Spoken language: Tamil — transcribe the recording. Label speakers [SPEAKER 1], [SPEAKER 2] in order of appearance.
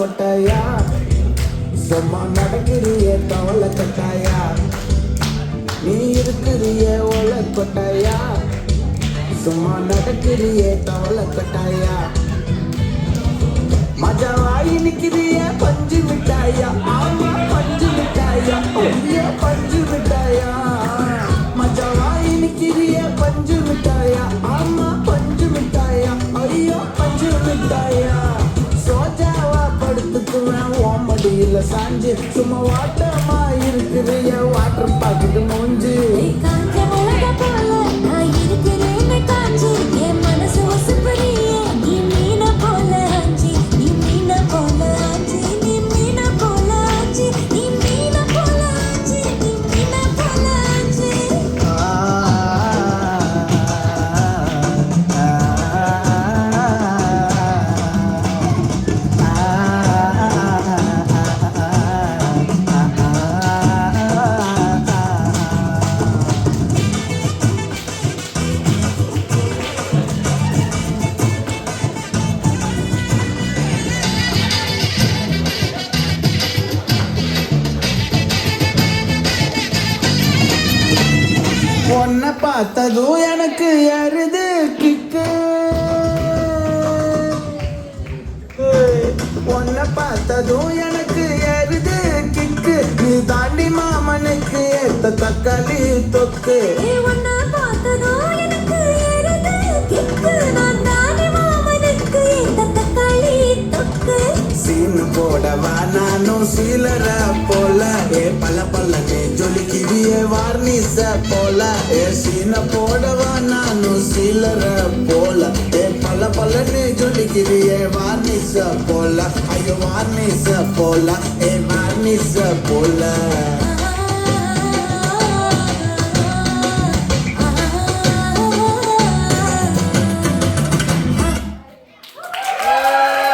[SPEAKER 1] கொட்டாயா சும்மா நடக்கிறியே தவள கொட்டாயா நீ இருக்கிறியே ஒல கொட்டாயா சும்மா நடக்கிறியே தவள கொட்டாயா மஜாவாயி நிக்கிறியே பஞ்சு மிட்டாயா ஆமா பஞ்சு மிட்டாயா ஐயோ பஞ்சு மிட்டாயா மஜாவாயி நிக்கிறியே பஞ்சு மிட்டாயா ஆமா பஞ்சு மிட்டாயா ஐயோ பஞ்சு மிட்டாயா சோஜாவா படுத்துக்குவேன் ஓமடியில சாஞ்சு சும்மா வாட்டமா இருக்கிறிய வாட்டர் பாக்கெட்டு மூஞ்சு உன்னை பார்த்ததும் எனக்கு ஏறுது கிக்கு உன்னை பார்த்ததும் எனக்கு ஏறுது கிக்கு நீ தாண்டி மாமனுக்கு ஏத்த தக்காளி தொக்கு சீனு போடவா நானும் சீலர போல ஏ பல பல்லனே ஜொலிக்கிறிய வார்னிச போல ஏ சீன போடவா நானும் சீலர போல ஏ பல பல்லனே ஜொலிக்கிறிய வார்னிச போல ஐயோ வார்னிச போல ஏ வார்னிச போல